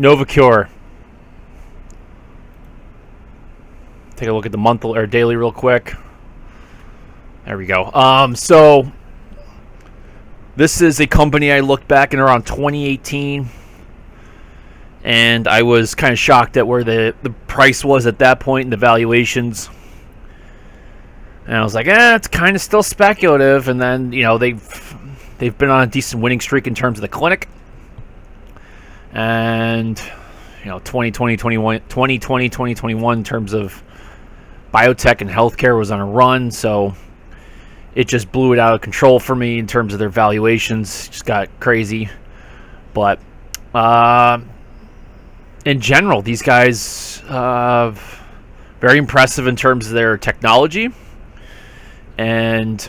NovoCure. Take a look at the monthly or daily real quick. There we go. So this is a company I looked back in around 2018, and I was kind of shocked at where the price was at that point and the valuations. And I was like, it's kind of still speculative. And then, you know, they've been on a decent winning streak in terms of the clinic. And, you know, 2020, 2021 in terms of biotech and healthcare was on a run. So it just blew it out of control for me in terms of their valuations. Just got crazy. But in general, these guys, very impressive in terms of their technology. And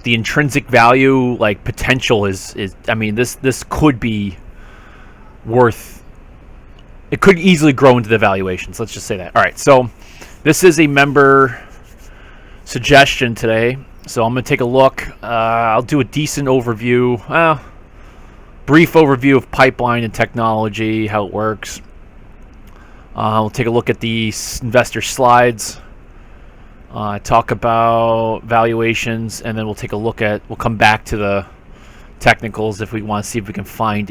the intrinsic value, like potential, is I mean, this could be worth. It could easily grow into the valuations. Let's just say that. All right, so this is a member suggestion today. So I'm going to take a look. I'll do a decent overview, brief overview of pipeline and technology, how it works. We'll take a look at the investor slides. Talk about valuations, and then we'll take a look at, we'll come back to the technicals if we want to see if we can find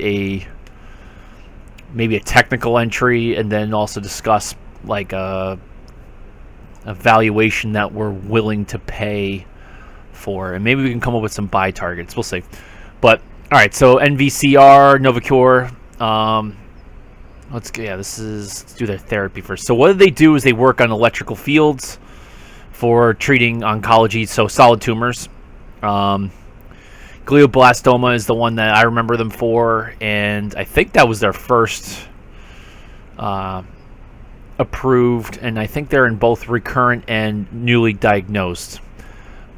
maybe a technical entry, and then also discuss like a valuation that we're willing to pay for, and maybe we can come up with some buy targets. We'll see. But all right, so NVCR, NovoCure. Let's do their therapy first. So what they do is they work on electrical fields for treating oncology, so solid tumors. Glioblastoma is the one that I remember them for, and I think that was their first approved, and I think they're in both recurrent and newly diagnosed.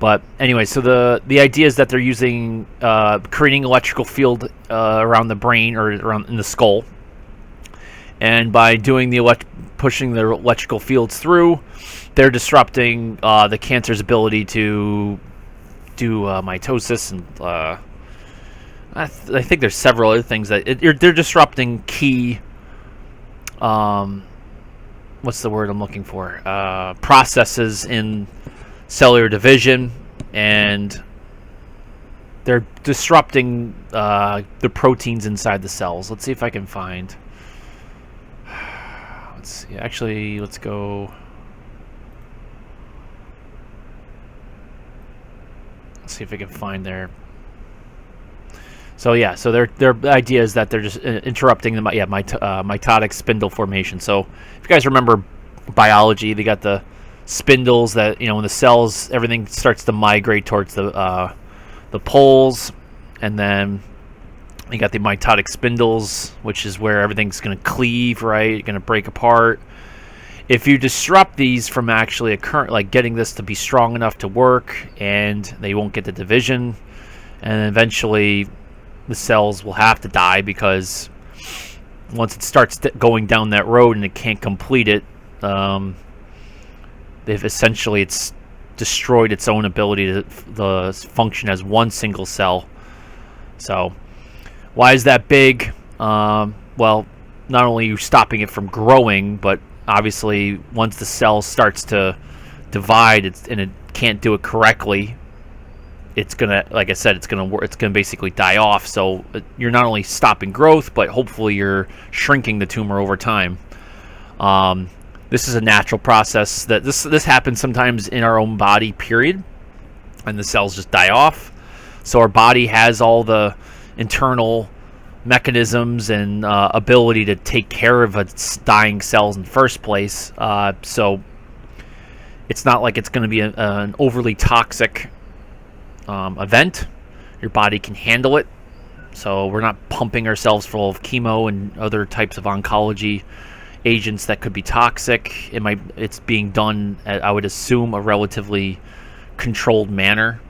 But anyway, so the idea is that they're using creating electrical field around the brain or around in the skull, and by doing pushing the electrical fields through, they're disrupting the cancer's ability to do mitosis, and I think there's several other things that they're disrupting key. What's the word I'm looking for? Processes in cellular division, and they're disrupting the proteins inside the cells. Let's see if I can find. Let's see. Actually, let's go. Let's see if we can find their. So yeah, so their idea is that they're just interrupting the mitotic spindle formation. So if you guys remember biology, they got the spindles that, you know, when the cells, everything starts to migrate towards the poles, and then you got the mitotic spindles, which is where everything's going to cleave, right? Going to break apart. If you disrupt these from actually occurring, like getting this to be strong enough to work, and they won't get the division, and eventually the cells will have to die, because once it starts going down that road and it can't complete it, it's destroyed its own ability to function as one single cell. So why is that big? Well, not only are you stopping it from growing, but obviously once the cell starts to divide, and it can't do it correctly, it's gonna, like I said, it's gonna basically die off. So you're not only stopping growth, but hopefully you're shrinking the tumor over time. This is a natural process that this happens sometimes in our own body, period, and the cells just die off. So our body has all the internal mechanisms and ability to take care of its dying cells in the first place. So it's not like it's going to be an overly toxic event. Your body can handle it. So we're not pumping ourselves full of chemo and other types of oncology agents that could be toxic. It's being done at, I would assume, a relatively controlled manner.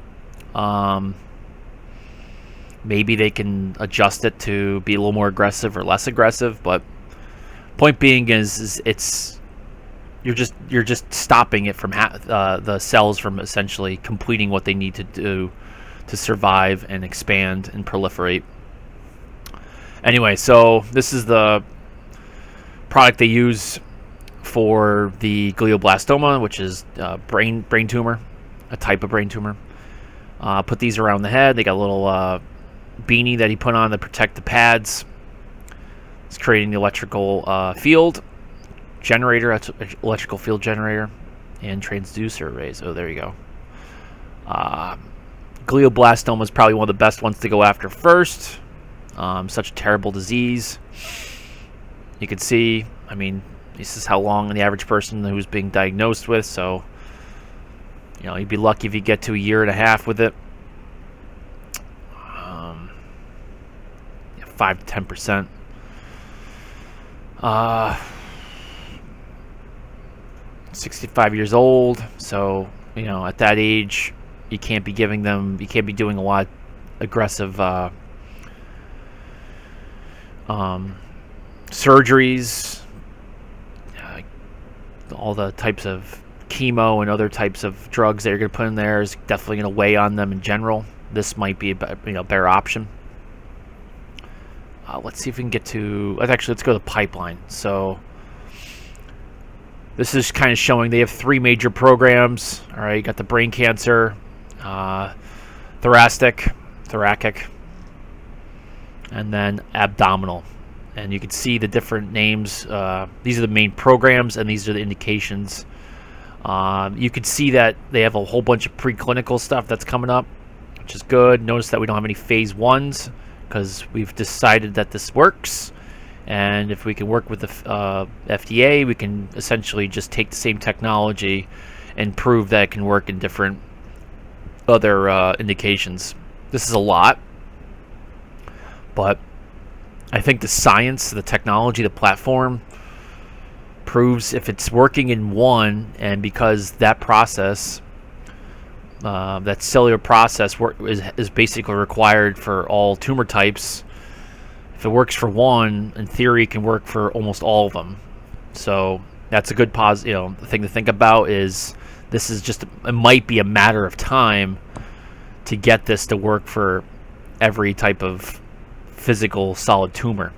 Maybe they can adjust it to be a little more aggressive or less aggressive, but point being is you're just stopping it from the cells from essentially completing what they need to do to survive and expand and proliferate. Anyway, so this is the product they use for the glioblastoma, which is brain tumor, a type of brain tumor. Put these around the head. They got a little beanie that he put on to protect the pads. It's creating the electrical field generator, electrical field generator, and transducer arrays. Oh, there you go. Glioblastoma is probably one of the best ones to go after first. Such a terrible disease. You can see, I mean, this is how long the average person who's being diagnosed with, so you know, you'd be lucky if you get to 1.5 years with it. 5 to 10%. 65 years old, so you know, at that age, you can't be giving them, you can't be doing a lot of aggressive surgeries, all the types of chemo and other types of drugs that you're going to put in there is definitely going to weigh on them in general. This might be a better option. Let's see if we can get to, let's go to the pipeline. So this is kind of showing they have 3 major programs. All right, you got the brain cancer, thoracic, and then abdominal. And you can see the different names. These are the main programs, and these are the indications. You can see that they have a whole bunch of preclinical stuff that's coming up, which is good. Notice that we don't have any phase 1s because we've decided that this works. And if we can work with the FDA, we can essentially just take the same technology and prove that it can work in different other indications. This is a lot, but I think the science, the technology, the platform proves if it's working in one, and because that process, that cellular process is basically required for all tumor types. If it works for one, in theory, it can work for almost all of them. So that's a good the thing to think about is this is just, it might be a matter of time to get this to work for every type of physical solid tumor.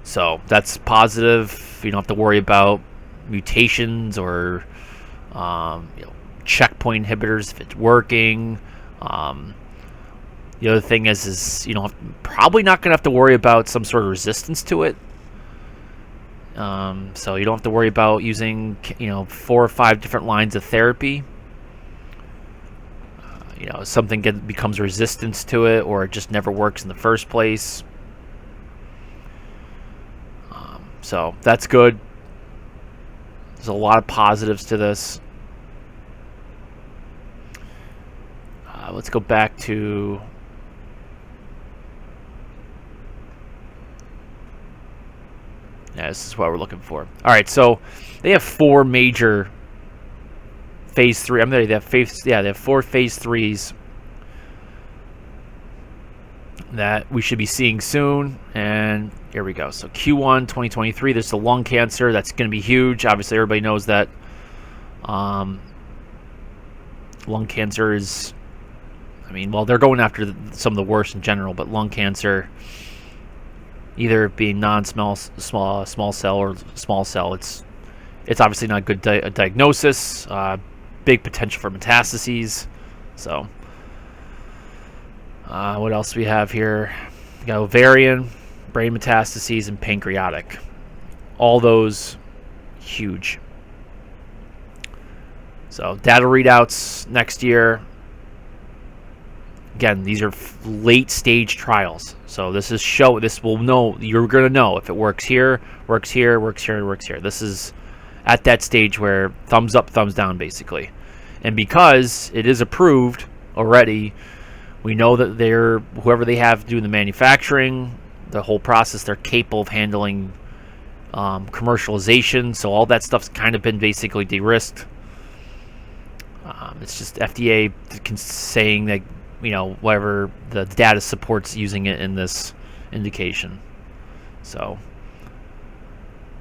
So that's positive. You don't have to worry about mutations or checkpoint inhibitors if it's working. The other thing is probably not going to have to worry about some sort of resistance to it. So you don't have to worry about using 4 or 5 different lines of therapy. Something becomes resistance to it, or it just never works in the first place. So that's good. There's a lot of positives to this. Let's go back to this is what we're looking for. All right, so they have 4 major phase 3. They have 4 phase 3s that we should be seeing soon. And here we go. So Q1 2023. There's the lung cancer. That's going to be huge. Obviously, everybody knows that lung cancer is. They're going after some of the worst in general, but lung cancer, either being small cell or small cell, it's obviously not a good diagnosis. Big potential for metastases. So, what else do we have here? We got ovarian, brain metastases, and pancreatic. All those huge. So, data readouts next year. Again, these are late stage trials. So you're going to know if it works here, works here, works here, works here. This is at that stage where thumbs up, thumbs down, basically. And because it is approved already, we know that whoever they have doing the manufacturing, the whole process, they're capable of handling commercialization. So all that stuff's kind of been basically de-risked. It's just FDA saying that, whatever the data supports using it in this indication. So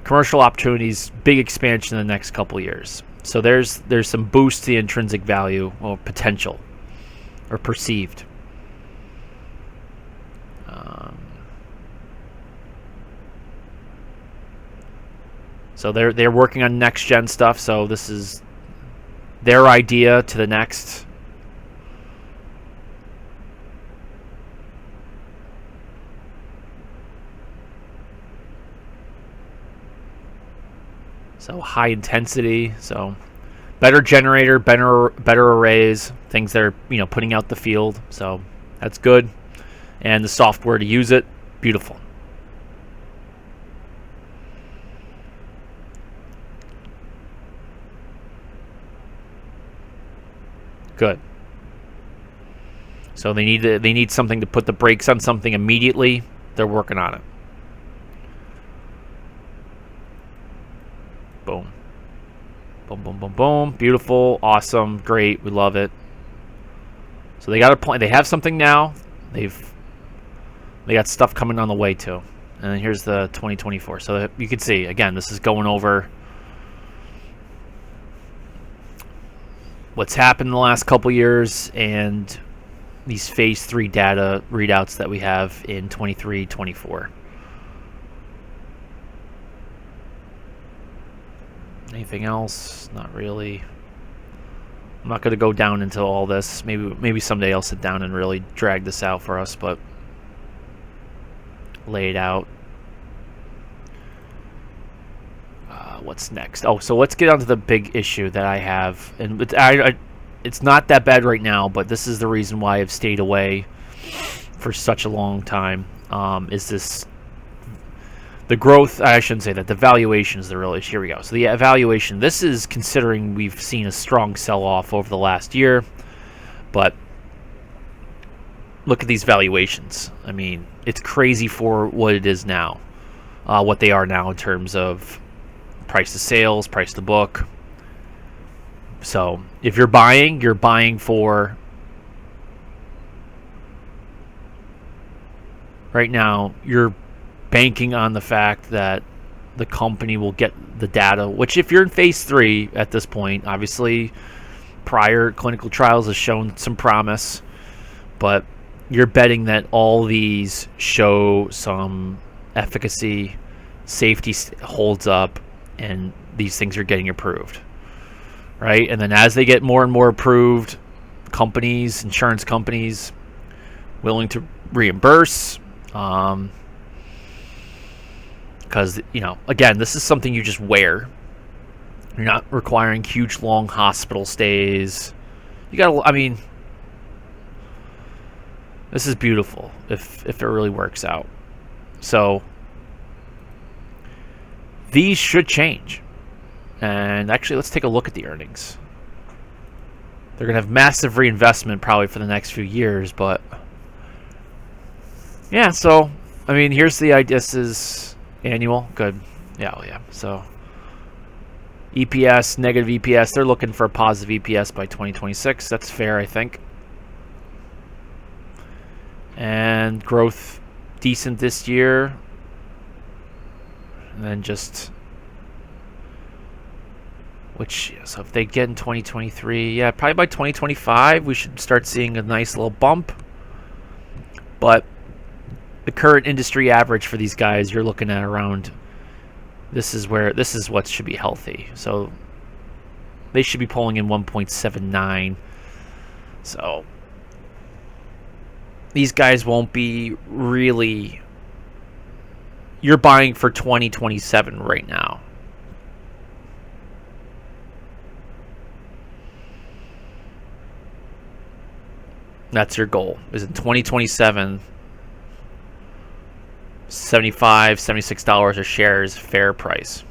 commercial opportunities, big expansion in the next couple of years. So there's some boost to the intrinsic value or potential or perceived. So they're working on next gen stuff. So this is their idea to the next. So high intensity. So better generator, better arrays, things that are, you know, putting out the field. So that's good. And the software to use it, beautiful. Good. So they need something to put the brakes on something immediately. They're working on it. Boom. Boom, boom, boom, boom. Beautiful, awesome, great. We love it. So they got a point. They have something now. They got stuff coming on the way too. And then here's the 2024. So you can see again, this is going over what's happened in the last couple years and these phase 3 data readouts that we have in 23, 24. Anything else? Not really. I'm not going to go down into all this. Maybe someday I'll sit down and really drag this out for us, but lay it out. What's next? Oh, so let's get on to the big issue that I have. And it's not that bad right now, but this is the reason why I've stayed away for such a long time. Is this the growth? I shouldn't say that. The valuation is the real issue. Here we go. So the valuation. This is considering we've seen a strong sell-off over the last year, but look at these valuations. I mean, it's crazy for what it is now, what they are now in terms of price to sales, price to book. So if you're buying for right now, you're banking on the fact that the company will get the data, which if you're in phase 3 at this point, obviously prior clinical trials has shown some promise, but you're betting that all these show some efficacy, safety holds up, and these things are getting approved, right? And then as they get more and more approved, companies, insurance companies, willing to reimburse, because, you know, again, this is something you just wear. You're not requiring huge, long hospital stays. You got to, I mean, this is beautiful if it really works out. So these should change. And actually, let's take a look at the earnings. They're going to have massive reinvestment probably for the next few years, but yeah, so, I mean, here's the idea. This is annual. Good. Yeah, oh yeah. So EPS, negative EPS. They're looking for a positive EPS by 2026. That's fair, I think. And growth decent this year. And then just, so if they get in 2023, yeah, probably by 2025, we should start seeing a nice little bump. But the current industry average for these guys, you're looking at around, this is what should be healthy. So they should be pulling in 1.79. So these guys won't be really, you're buying for 2027 right now. That's your goal, is in 2027, $75, $76 a share is fair price.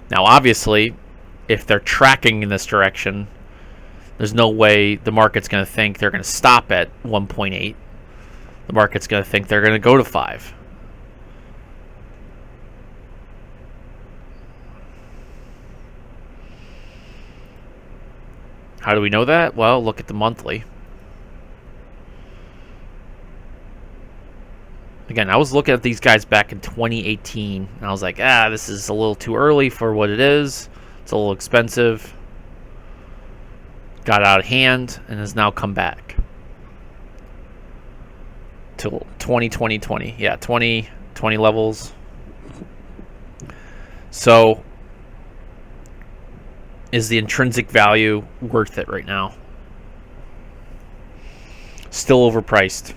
Now, obviously, if they're tracking in this direction, there's no way the market's going to think they're going to stop at 1.8. The market's going to think they're going to go to 5. How do we know that? Well, look at the monthly. Again, I was looking at these guys back in 2018, and I was like, this is a little too early for what it is. It's a little expensive. Got out of hand, and has now come back. Till 2020. Yeah, 20. 20 levels. So is the intrinsic value worth it right now? Still overpriced.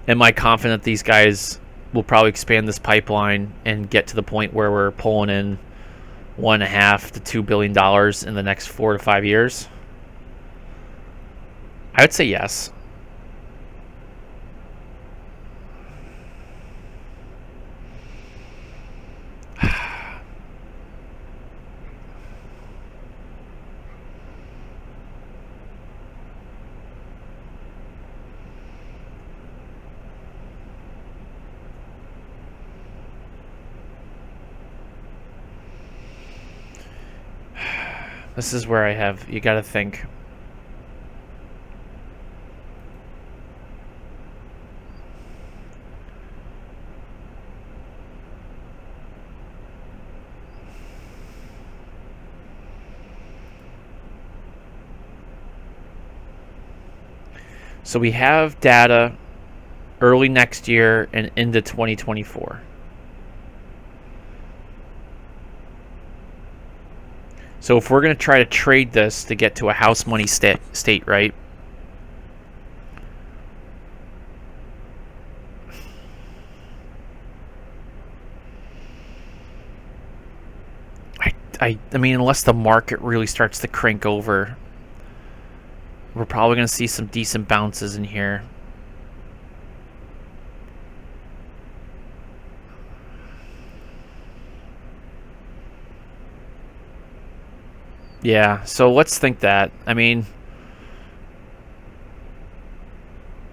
Am I confident these guys will probably expand this pipeline and get to the point where we're pulling in $1.5 to $2 billion in the next 4 to 5 years? I would say yes. This is where you got to think. So we have data early next year and into 2024. So if we're going to try to trade this to get to a house money state, right? I mean, unless the market really starts to crank over, we're probably going to see some decent bounces in here. Yeah, so let's think that. I mean,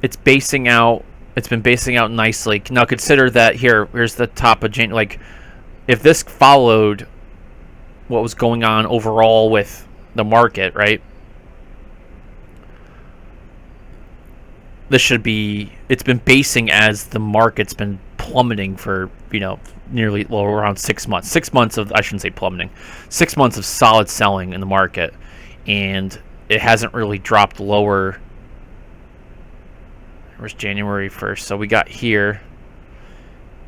it's basing out. It's been basing out nicely. Now consider that here's the top of January. Like, if this followed what was going on overall with the market, right? This should be. It's been basing as the market's been plummeting for, nearly, around 6 months. 6 months of, I shouldn't say plummeting, 6 months of solid selling in the market, and it hasn't really dropped lower. It was January 1st, so we got here.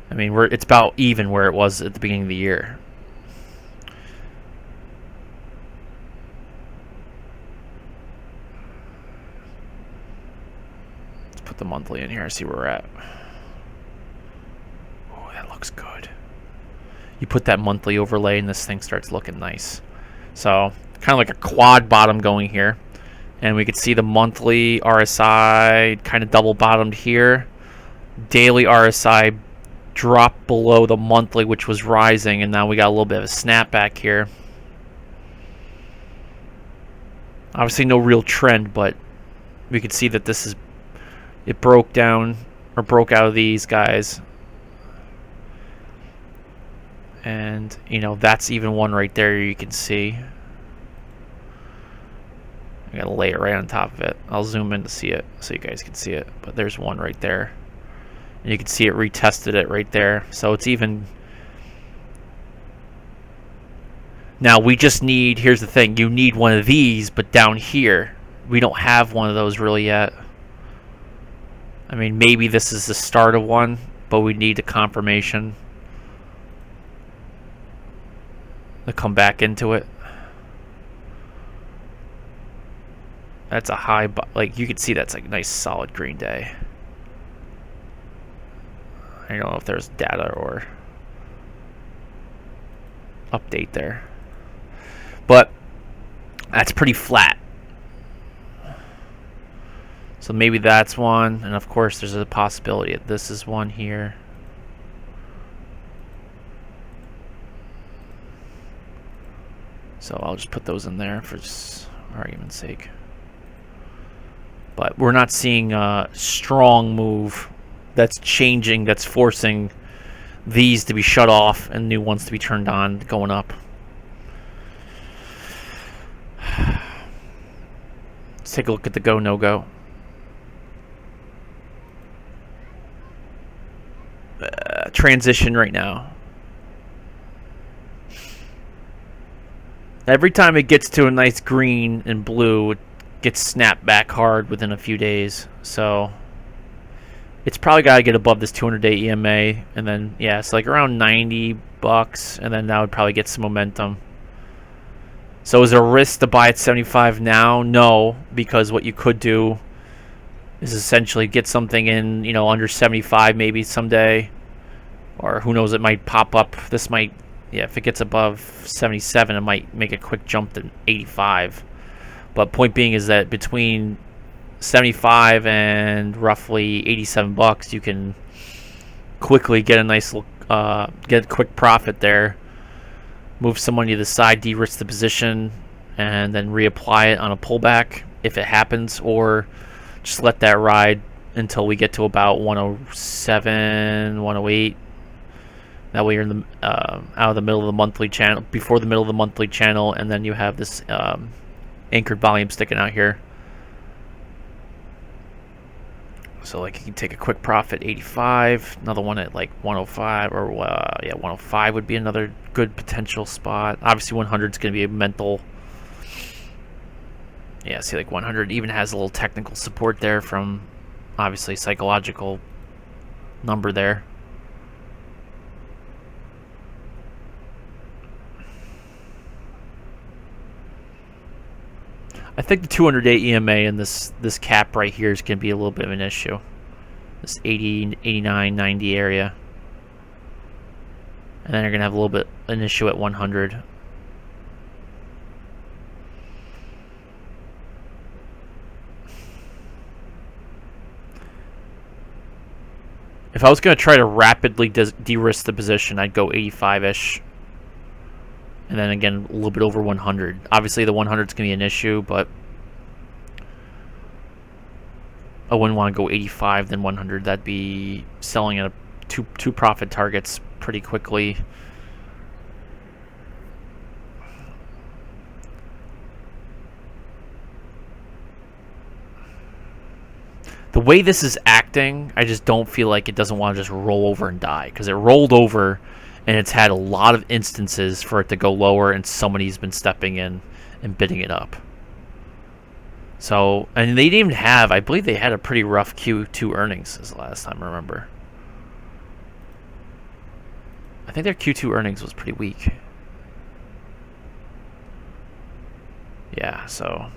I mean, it's about even where it was at the beginning of the year. Let's put the monthly in here and see where we're at. Oh, that looks good. You put that monthly overlay and this thing starts looking nice. So, kind of like a quad bottom going here. And we could see the monthly RSI kind of double bottomed here. Daily RSI dropped below the monthly, which was rising, and now we got a little bit of a snapback here. Obviously no real trend, but we could see that it broke down or broke out of these guys. And, that's even one right there you can see. I gotta lay it right on top of it. I'll zoom in to see it so you guys can see it. But there's one right there. And you can see it retested it right there. So it's even. Now we just need, here's the thing, you need one of these, but down here, we don't have one of those really yet. I mean, maybe this is the start of one, but we need a confirmation to come back into it. That's a high, like you can see that's like a nice solid green day. I don't know if there's data or update there, but that's pretty flat. So maybe that's one, and of course there's a possibility that this is one here. So I'll just put those in there for just argument's sake. But we're not seeing a strong move that's changing, that's forcing these to be shut off and new ones to be turned on, going up. Let's take a look at the go, no-go. Transition right now. Every time it gets to a nice green and blue, it gets snapped back hard within a few days. So it's probably got to get above this 200-day EMA, and then yeah, it's like around $90, and then that would probably get some momentum. So is there a risk to buy at 75 now? No, because what you could do is essentially get something in, you know, under 75 maybe someday, or who knows, it might pop up. This might, yeah, if it gets above 77, it might make a quick jump to 85. But point being is that between 75 and roughly $87, you can quickly get a nice get a quick profit there. Move some money to the side, de-risk the position, and then reapply it on a pullback if it happens, or just let that ride until we get to about 107, 108. That way you're in the out of the middle of the monthly channel, before the middle of the monthly channel, and then you have this anchored volume sticking out here. So like you can take a quick profit, 85, another one at like 105, or yeah, 105 would be another good potential spot. Obviously 100 is going to be a mental. Yeah, see, like 100 even has a little technical support there from obviously psychological number there. I think the 200-day EMA in this cap right here is going to be a little bit of an issue. This 80, 89, 90 area. And then you're going to have a little bit an issue at 100. If I was going to try to rapidly de-risk the position, I'd go 85-ish. And then again, a little bit over 100. Obviously, the 100 is going to be an issue, but I wouldn't want to go 85 then 100. That'd be selling at two profit targets pretty quickly. The way this is acting, I just don't feel like it doesn't want to just roll over and die, because it rolled over. And it's had a lot of instances for it to go lower, and somebody's been stepping in and bidding it up. So, and they didn't even have, I believe they had a pretty rough Q2 earnings is the last time I remember. I think their Q2 earnings was pretty weak. Yeah, so.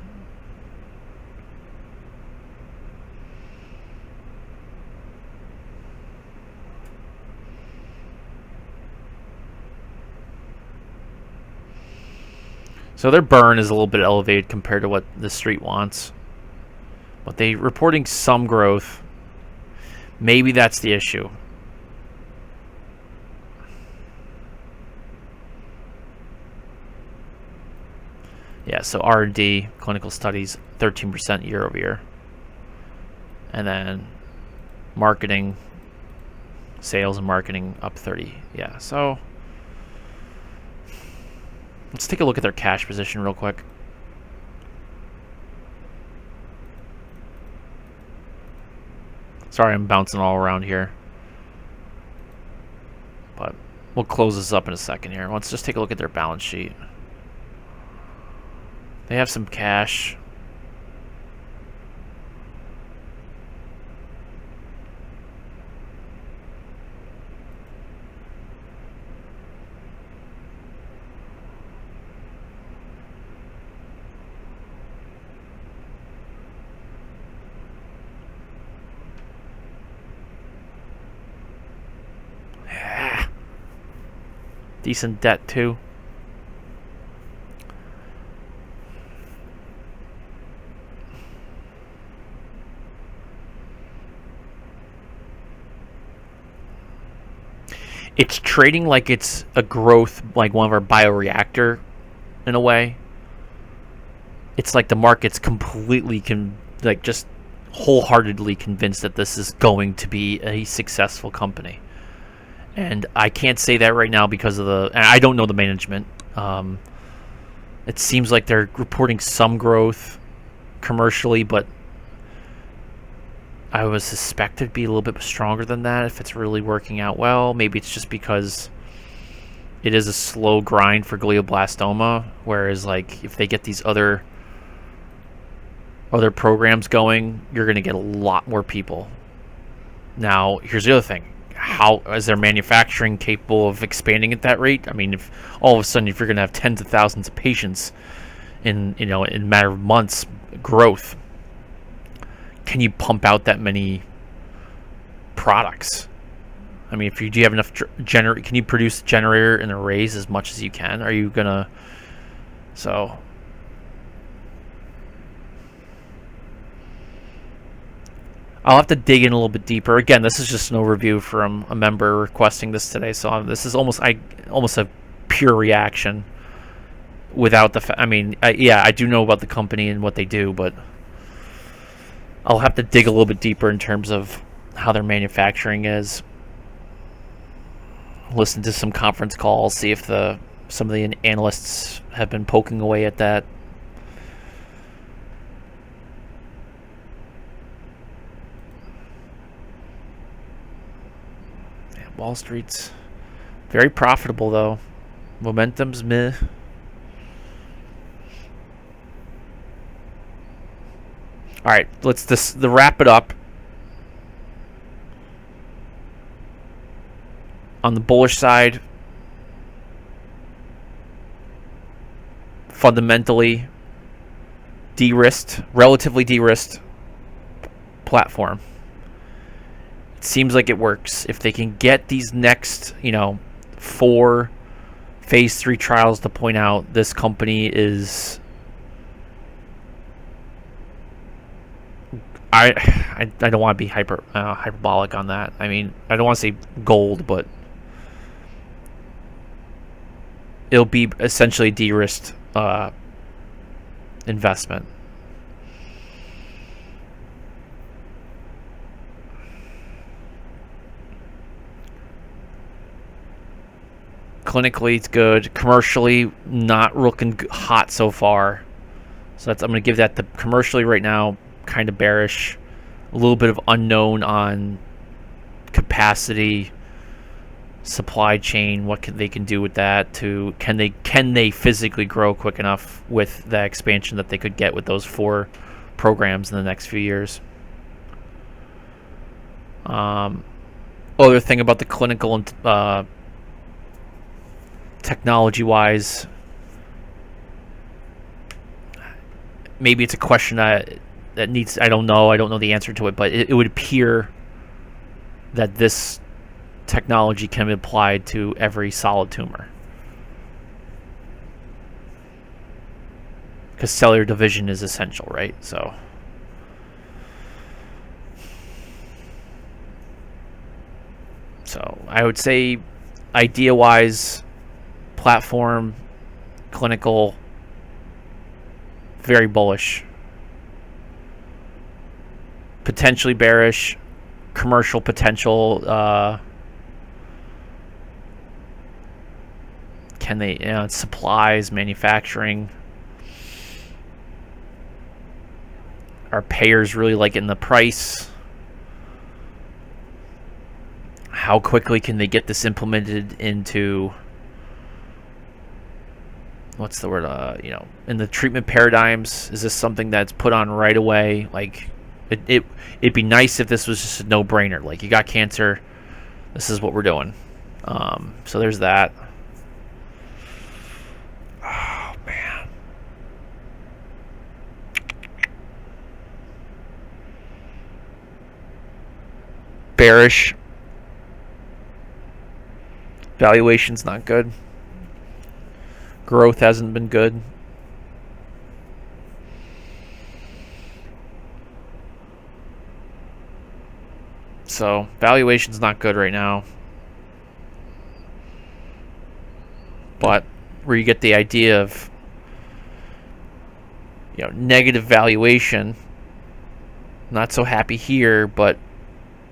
So their burn is a little bit elevated compared to what the street wants. But they're reporting some growth. Maybe that's the issue. Yeah, so R&D, clinical studies, 13% year over year. And then marketing, sales and marketing up 30. Yeah, so let's take a look at their cash position real quick. Sorry, I'm bouncing all around here. But we'll close this up in a second here. Let's just take a look at their balance sheet. They have some cash. Decent debt too. It's trading like it's a growth, like one of our bioreactor in a way. It's like the market's completely just wholeheartedly convinced that this is going to be a successful company. And I can't say that right now because of and I don't know the management. It seems like they're reporting some growth commercially, but I would suspect it'd be a little bit stronger than that if it's really working out well. Maybe it's just because it is a slow grind for glioblastoma, whereas like if they get these other programs going, you're going to get a lot more people. Now, here's the other thing. How is their manufacturing capable of expanding at that rate? I mean, if all of a sudden, if you're going to have tens of thousands of patients in in a matter of months growth, can you pump out that many products? I mean, if you do you have enough can you produce generator and arrays as much as you can? Are you gonna so? I'll have to dig in a little bit deeper. Again, this is just an overview from a member requesting this today, so this is almost a pure reaction without the. I mean, yeah, I do know about the company and what they do, but I'll have to dig a little bit deeper in terms of how their manufacturing is. Listen to some conference calls, see if some of the analysts have been poking away at that. Wall Street's very profitable, though. Momentum's meh. All right, let's wrap it up. On the bullish side, fundamentally de-risked, relatively de-risked platform. It seems like it works. If they can get these next, 4 phase 3 trials to point out this company is, I don't want to be hyperbolic on that. I mean, I don't want to say gold, but it'll be essentially de-risked investment. Clinically, it's good. Commercially, not looking hot so far. So I'm going to give that the commercially right now, kind of bearish. A little bit of unknown on capacity, supply chain, what they can do with that. Can they physically grow quick enough with the expansion that they could get with those 4 programs in the next few years? Other thing about the clinical and technology-wise, maybe it's a question that needs. I don't know the answer to it, but it would appear that this technology can be applied to every solid tumor, because cellular division is essential, right? So I would say, idea-wise, platform, clinical, very bullish. Potentially bearish, commercial potential. Can they, supplies, manufacturing. Are payers really liking the price? How quickly can they get this implemented into, what's the word, in the treatment paradigms? Is this something that's put on right away? Like, it'd be nice if this was just a no-brainer. Like, you got cancer, this is what we're doing. So there's that. Oh, man. Bearish. Valuation's not good. Growth hasn't been good. So valuation's not good right now. But where you get the idea of, negative valuation, not so happy here, but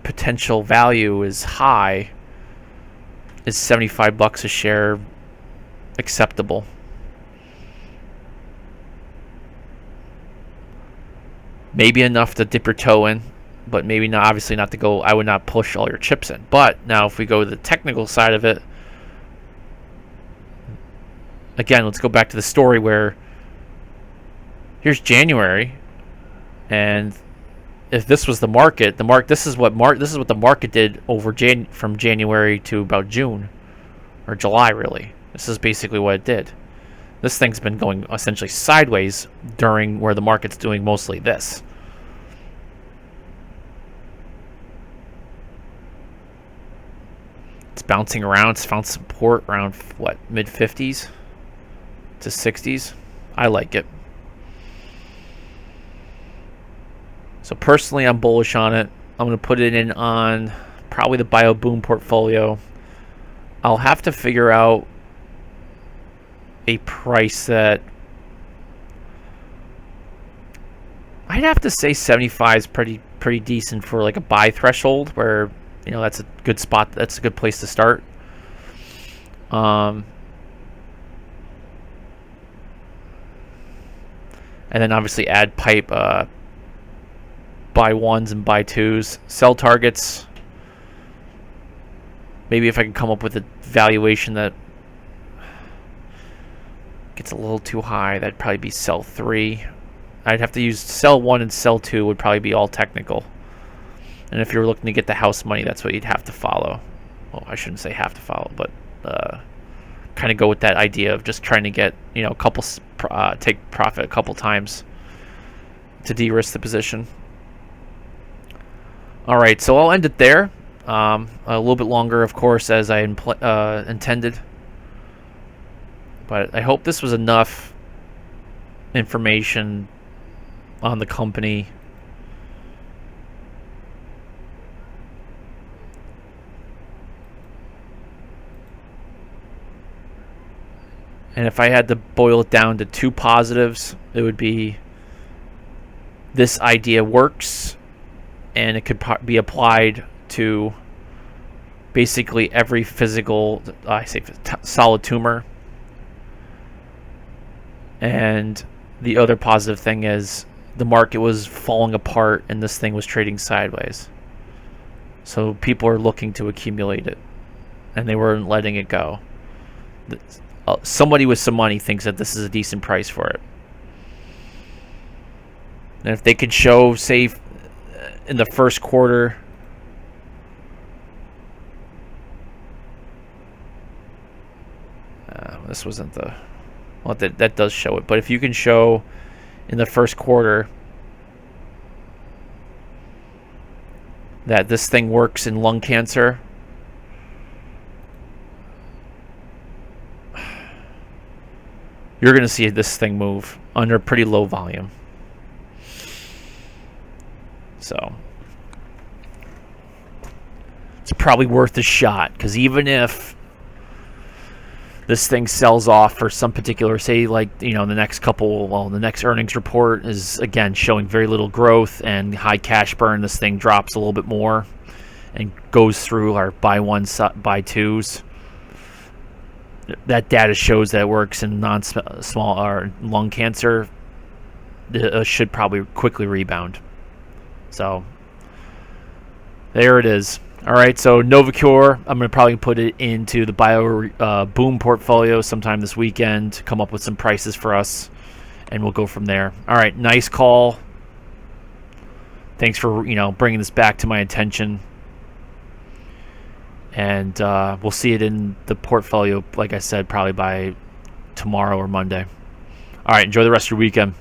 potential value is high. Is $75 a share acceptable? Maybe enough to dip your toe in, but maybe not. Obviously, not to go. I would not push all your chips in. But now, if we go to the technical side of it, again, let's go back to the story where here's January, and if this was the market, this is what the market did over from January to about June or July. Really, this is basically what it did. This thing's been going essentially sideways during where the market's doing mostly this. It's bouncing around. It's found support around what, mid 50s to 60s. I like it. So personally, I'm bullish on it. I'm going to put it in on probably the BioBoom portfolio. I'll have to figure out a price that I'd have to say 75 is pretty decent for like a buy threshold, where that's a good spot. That's a good place to start. And then obviously add pipe buy ones and buy twos, sell targets. Maybe if I can come up with a valuation that gets a little too high, that'd probably be sell 3. I'd have to use sell 1 and sell 2 would probably be all technical. And if you're looking to get the house money, that's what you'd have to follow. Well, I shouldn't say have to follow, but kind of go with that idea of just trying to get a couple take profit a couple times to de-risk the position. All right, so I'll end it there. A little bit longer, of course, as I intended. But I hope this was enough information on the company. And if I had to boil it down to 2 positives, it would be this idea works, and it could be applied to basically every physical, solid tumor. And the other positive thing is the market was falling apart and this thing was trading sideways. So people are looking to accumulate it, and they weren't letting it go. Somebody with some money thinks that this is a decent price for it. And if they could show, say, in the first quarter, this wasn't the, well, that does show it, but if you can show in the first quarter that this thing works in lung cancer, you're going to see this thing move under pretty low volume. So it's probably worth a shot, because even if this thing sells off for some particular, say, like, the next the next earnings report is again showing very little growth and high cash burn, this thing drops a little bit more and goes through our buy ones, buy twos. That data shows that it works in non-small or lung cancer. It should probably quickly rebound. So there it is. All right, so NovoCure, I'm going to probably put it into the BioBoom portfolio sometime this weekend, come up with some prices for us, and we'll go from there. All right, nice call. Thanks for bringing this back to my attention. And we'll see it in the portfolio, like I said, probably by tomorrow or Monday. All right, enjoy the rest of your weekend.